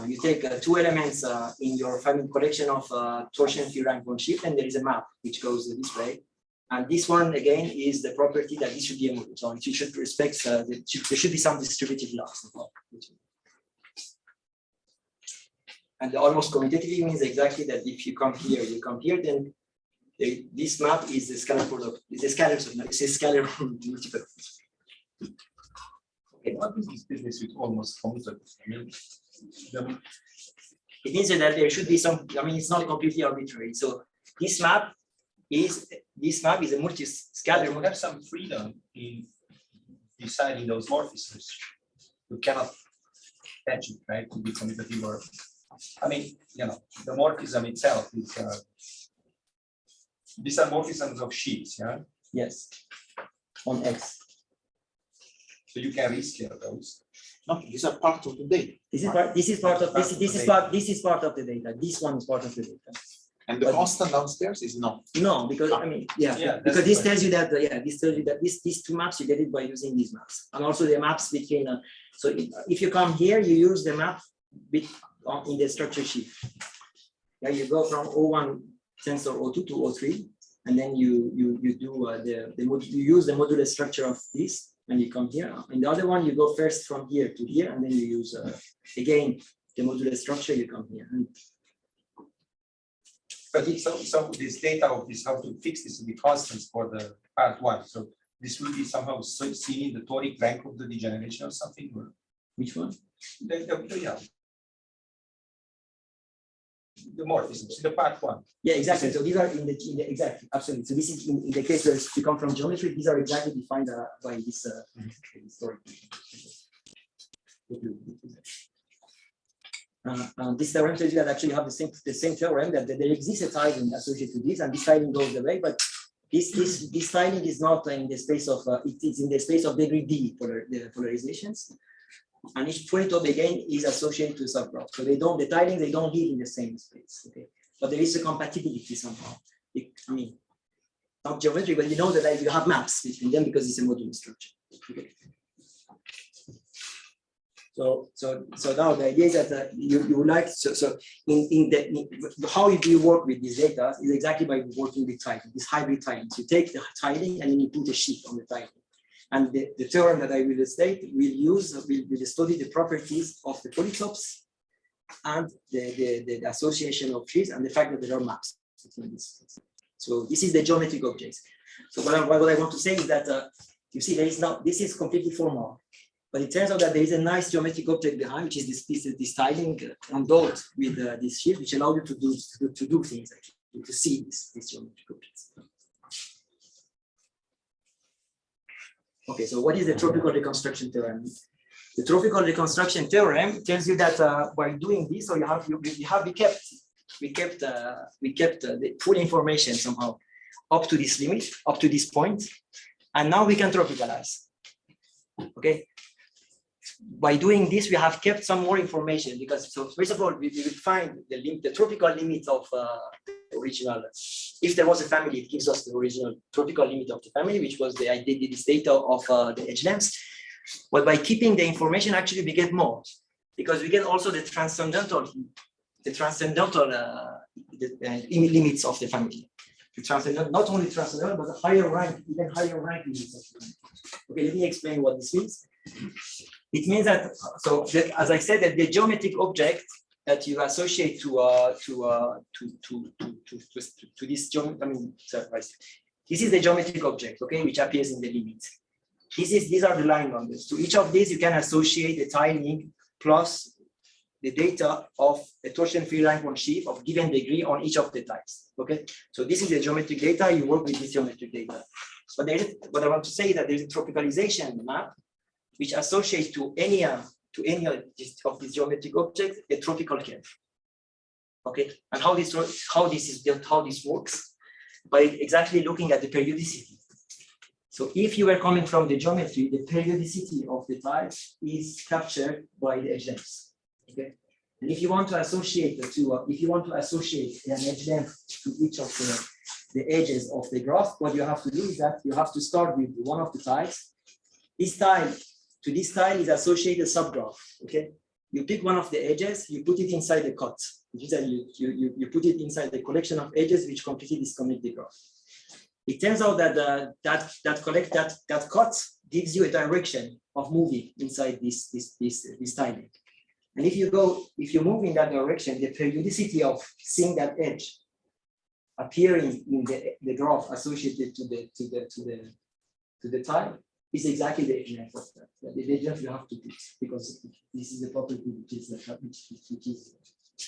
you take two elements in your family collection of torsion free rank one sheaf, and there is a map which goes this way. And this one again is the property that this should be a module. So you should respect there should be some distributive loss. And the almost commutatively means exactly that if you come here, then this map is a scalar product. It's a scalar multiple. Okay, what is this business with almost commutative? I mean, it means that there should be some. I mean, it's not completely arbitrary. So this map is a multi-scalar. you have some freedom in deciding those morphisms. You cannot catch it, right? To be commutative or, I mean, the morphism itself is. These are morphisms of sheets, yeah. Yes, on X. So you can rescale those. No, these are part of the data. This is part of the data. This one is part of the data. And the constant downstairs is no. No, because I mean, because this tells you that these two maps you get it by using these maps, and also the maps between. So if you come here, you use the map in the structure sheaf. Yeah, you go from O1 tensor O2 to O3, and then you do you use the modular structure of this. And you come here. And the other one, you go first from here to here, and then you use again the modular structure. You come here. But so this data of this, how to fix this will be constants for the part one. So this will be somehow seen in the toric rank of the degeneration or something. Or? Which one? The morphisms in the part one. Yeah, exactly. So these are in the exactly, absolutely. So this is in the case where you come from geometry, these are exactly defined by this story. This theorem tells you that actually you have the same theorem that there exists a tiling associated to this, and this tiling goes away, but this tiling is not in the space of it is in the space of degree D the polarizations. And each point of again is associated to a subgraph. So the tilings they don't live in the same space. Okay, but there is a compatibility somehow. I mean, not geometry, but you know that you have maps between them because it's a modular structure. Okay. So now the idea is that you like how do you work with these data is exactly by working with tiling, this hybrid tiling. So you take the tiling and then you put a sheet on the tiling. And the theorem that I will state will study the properties of the polytopes and the association of trees and the fact that there are maps between this. So this is the geometric objects. So what I want to say is that you see this is completely formal, but it turns out that there is a nice geometric object behind, which is this tiling endowed with this sheet, which allows you to do things actually, to see these geometric objects. Okay, so what is the tropical reconstruction theorem? The tropical reconstruction theorem tells you that by doing this, so we kept the full information somehow up to this limit, up to this point, and now we can tropicalize. Okay. By doing this, we have kept some more information because, so first of all, we will find the tropical limit of the original. If there was a family, it gives us the original tropical limit of the family, which was this data of the edge lengths. But by keeping the information, actually, we get more because we get also the transcendental limits of the family. The transcendental, not only transcendental, but the higher rank, even higher rank limits of the family. Okay, let me explain what this means. It means that, so that, as I said, that the geometric object that you associate to this this is the geometric object, okay, which appears in the limit. These are the line numbers. To each of these, you can associate the tiling plus the data of a torsion free rank on sheaf of given degree on each of the types. Okay, so this is the geometric data. You work with this geometric data. But what I want to say is that there's a tropicalization map which associates to any of these geometric objects a tropical curve. Okay, and how this works by exactly looking at the periodicity. So if you were coming from the geometry, the periodicity of the tiles is captured by the edge lengths. Okay, and if you want to associate the two, if you want to associate an edge length to each of the edges of the graph, what you have to do is that you have to start with one of the tiles. This tile to this tile is associated subgraph. Okay, you pick one of the edges, you put it inside the cut, which is that you put it inside the collection of edges which completely disconnect the graph. It turns out that that cut gives you a direction of moving inside this tiling. And if you move in that direction, the periodicity of seeing that edge appearing in the graph associated to the tile is exactly the edge length of that. The edge length you have to put because this is the property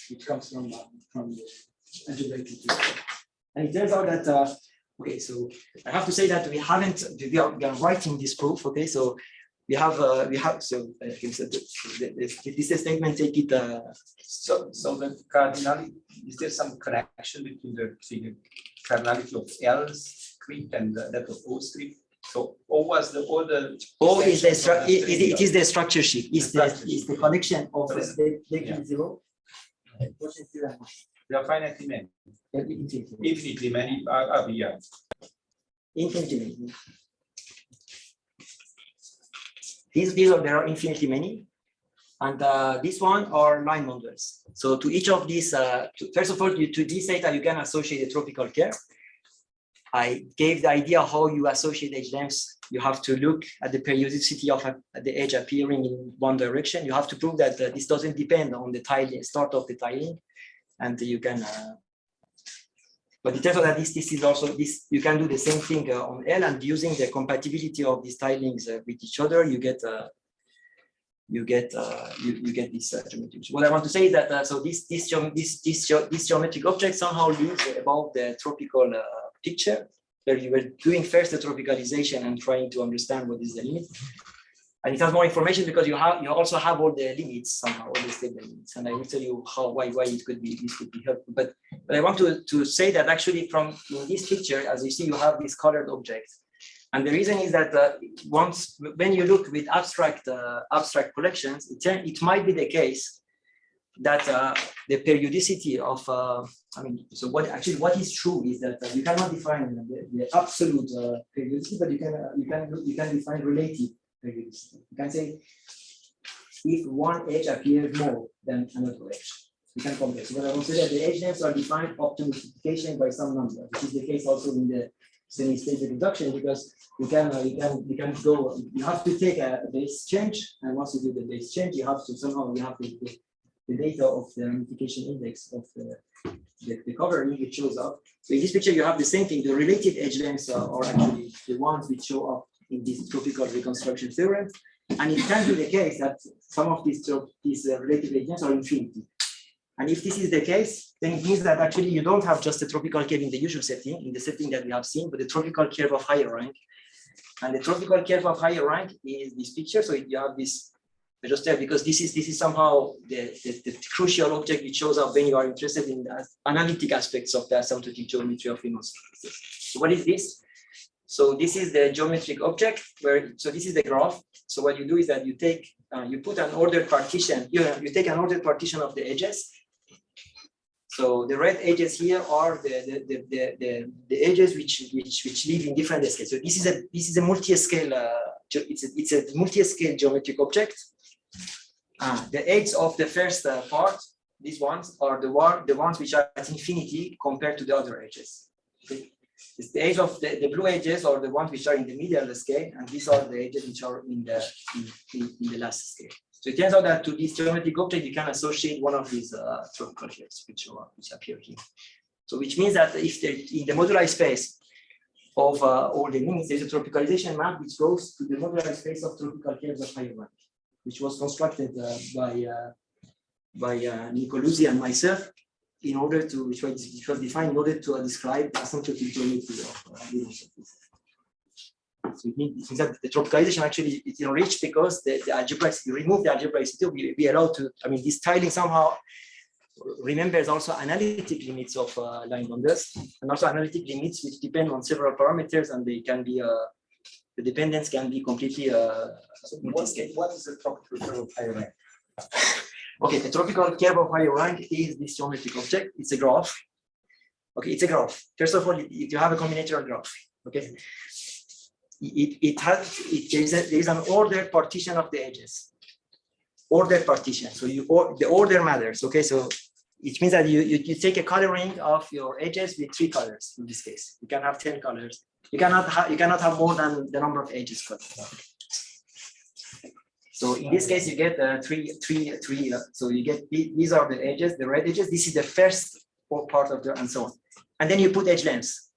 which comes from the algebraic theory. And it turns out that okay, so I have to say that we are writing this proof. Okay, so we have so this statement take it. So the cardinality, is there some connection between the cardinality of L's script and that of O script? So O is the structure sheet. Is the connection of the zero. They are finitely many. Infinitely many. Yeah. Infinitely many. There are infinitely many, and this one are line models. So to each of these, first of all, to this data you can associate a tropical curve. I gave the idea how you associate edge lengths. You have to look at the periodicity of the edge appearing in one direction. You have to prove that this doesn't depend on the tiling, start of the tiling, and you can. But it turns out that this is also this. You can do the same thing on L, and using the compatibility of these tilings with each other, you get this geometry. What I want to say is that so this geometric object somehow lives above the tropical picture, where you were doing first the tropicalization and trying to understand what is the limit. And it has more information because you also have all the limits somehow, all the stable limits. And I will tell you why this could be helpful. But I want to say that actually from in this picture, as you see, you have this colored object. And the reason is that when you look with abstract collections, it might be the case that the periodicity of so what is true is that you cannot define the absolute periodicity, but you can define relative periodicity. You can say if one edge appears more than another edge, you can compare. So what I want to say that the edge lengths are defined up to multiplication by some number, which is the case also in the semi-stable reduction, because you can go. You have to take a base change, and once you do the base change, you have to somehow the data of the ramification index of the covering, which shows up. So in this picture, you have the same thing. The relative edge lengths are actually the ones which show up in this tropical reconstruction theorem. And it can be the case that some of these relative edge lengths are infinity. And if this is the case, then it means that actually you don't have just a tropical curve in the usual setting, in the setting that we have seen, but the tropical curve of higher rank. And the tropical curve of higher rank is this picture. So you have this just there because this is somehow the crucial object which shows up when you are interested in the analytic aspects of the asymptotic geometry of Riemann surfaces. So what is this? So this is the geometric object so this is the graph. So what you do is that you take, you put an ordered partition, you take an ordered partition of the edges. So the red edges here are the edges which live in different scales. So this is a multi-scale, it's a multi-scale geometric object. The edges of the first part, these ones are the ones which are at infinity compared to the other edges. Okay? It's the edge of the blue edges are the ones which are in the middle of the scale, and these are the edges which are in the last scale. So it turns out that to this geometric object, you can associate one of these tropical curves which appear here. So which means that if in the moduli space of all the limits, there's a tropicalization map which goes to the moduli space of tropical curves of higher rank, which was constructed by Nicolucci and myself in order to, which was defined in order to describe the asymptotic geometry of Riemann surfaces. So it means that the tropicalization actually is enriched because the algebraic, you remove the algebraicity, we allow to, I mean, this tiling somehow remembers also analytic limits of line bundles and also analytic limits which depend on several parameters, and they can be, the dependence can be completely multi-scale. What is the tropical curve of higher rank? Okay, the tropical curve of higher rank is this geometric object. It's a graph. Okay, it's a graph. First of all, you have a combinatorial graph. Okay, there is an ordered partition of the edges. Ordered partition. So the order matters. Okay, so it means that you take a coloring of your edges with 3 colors. In this case, you can have 10 colors. You cannot have more than the number of edges cut. So in this case, you get three. So you get these are the edges, the red edges. This is the first part of the, and so on. And then you put edge lengths.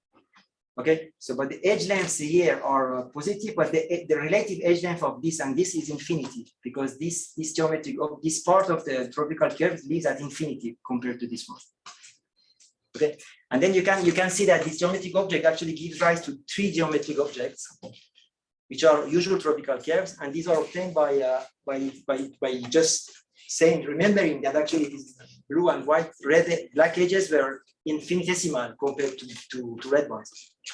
Okay. So, but the edge lengths here are positive, but the relative edge length of this and this is infinity because this geometric of this part of the tropical curve lives at infinity compared to this one. Okay. And then you can see that this geometric object actually gives rise to 3 geometric objects, which are usual tropical curves, and these are obtained by just saying, remembering that actually it is blue and white, black edges were infinitesimal compared to red ones.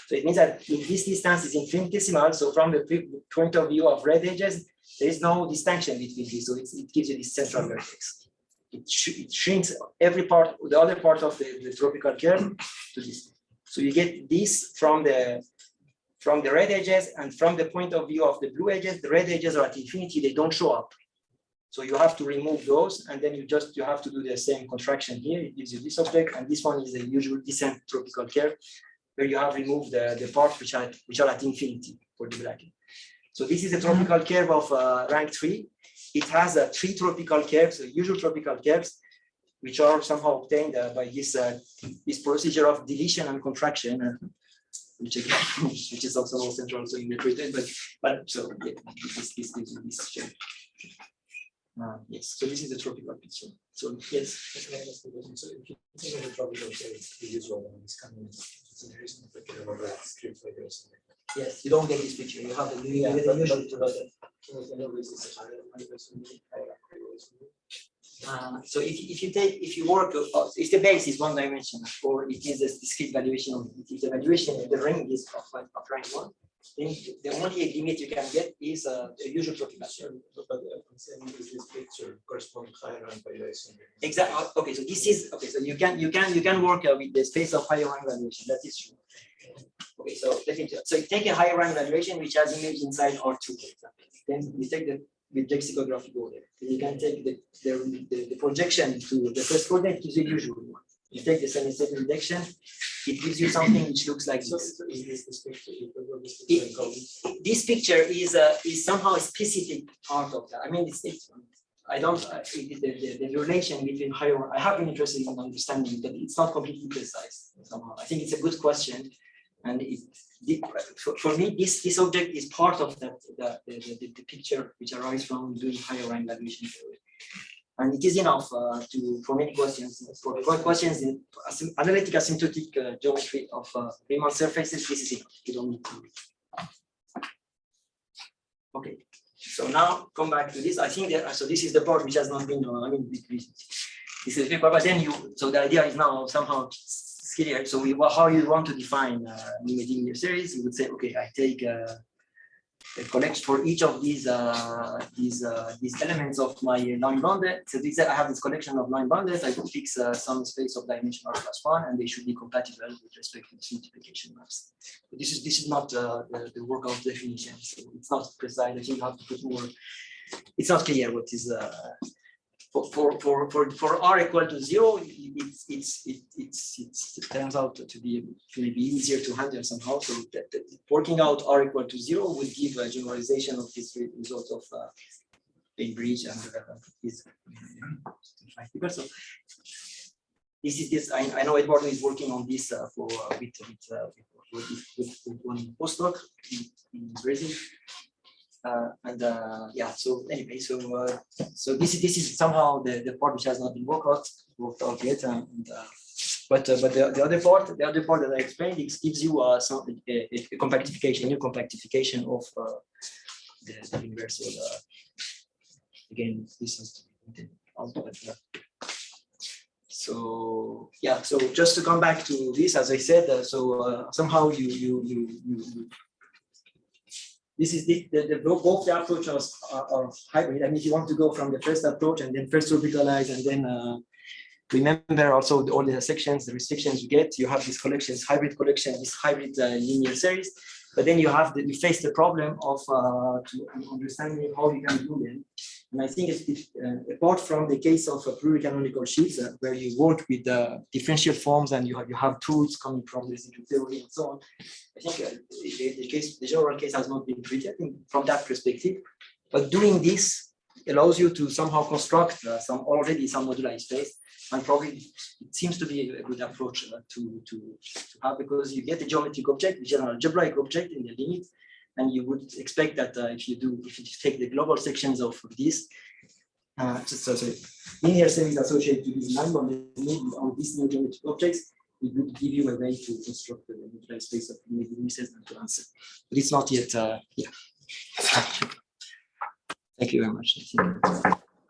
So it means that if this distance is infinitesimal, so from the point of view of red edges, there is no distinction between these. So it gives you this central vertex. It shrinks every part, the other part of the tropical curve to this. So you get this from the red edges, and from the point of view of the blue edges, the red edges are at infinity, they don't show up. So you have to remove those, and then you have to do the same contraction here. It gives you this object, and this one is the usual descent tropical curve, where you have removed the parts which are at infinity for the black. So this is a tropical curve of rank 3. It has 3 tropical curves, usual tropical curves, which are somehow obtained by this procedure of deletion and contraction. Which is also central also in the treatment, but so yeah, this gives you this shape. Yes, so this is the tropical picture. So yes. So if you think of the tropical curve, the usual one is coming, so there is no picture of that script like this. Yes, you don't get this picture. You have the usual. So if you work, if the base is 1 dimensional, or it is a discrete valuation of it, if the valuation of the ring is of rank 1, then the only limit you can get is the usual tropical curve. But I'm saying is this picture corresponds to higher rank valuation. Exactly. Okay, so this is okay. So you can work with the space of higher rank valuation. That is true. Okay, so let me so you take a higher rank valuation which has image inside R2. Then you take the with lexicographic order. Then you can take the projection to the first coordinate gives you the usual one. You take the semi-circle reduction, it gives you something which looks like this. This picture is somehow a specific part of that. I mean, I don't the relation between higher. I have been interested in understanding, but it's not completely precise somehow. I think it's a good question, and for me, this object is part of the picture which arises from doing higher rank valuation theory. And it is enough for many questions. For questions in analytic asymptotic geometry of Riemann surfaces, this is enough. You don't need to. Okay. So now come back to this. I think that, so this is the part which has not been, this is paper, but then so the idea is now somehow scarier. So how you want to define linear series, you would say, okay, I take a collection for each of these elements of my line bounded. So I have this collection of line bounded. I could fix some space of dimension r+1, and they should be compatible with respect to the multiplication maps. But this is not the workout definition. So it's not precise. I think you have to put more. It's not clear what is for r equal to 0. It turns out to be maybe easier to handle somehow. So that working out r equal to 0 will give a generalization of this result of Bainbridge and this. So this is this. I know Eduardo is working on this with one postdoc in Brazil. Yeah, so anyway, so this is somehow the part which has not been worked out yet, but the other part that I explained, it gives you a compactification, new compactification of the universal. Again, this is so yeah. So just to come back to this, as I said, somehow you. This is both the approaches are hybrid. I mean, if you want to go from the first approach and then first orbitalize and then remember also all the sections, the restrictions you get. You have these collections, hybrid collection, this hybrid linear series, but then you face the problem of understanding how you can do them. And I think apart from the case of pluricanonical sheets, where you work with differential forms and you have tools coming from the residual theory and so on, I think the general case has not been treated from that perspective. But doing this allows you to somehow construct some moduli space, and probably it seems to be a good approach to have, because you get a geometric object, which is an algebraic object in the limit. And you would expect that if you take the global sections of this, linear series associated to this line on these new geometric objects, it would give you a way to construct the moduli space of linear indices and to answer. But it's not yet. Yeah. Thank you very much.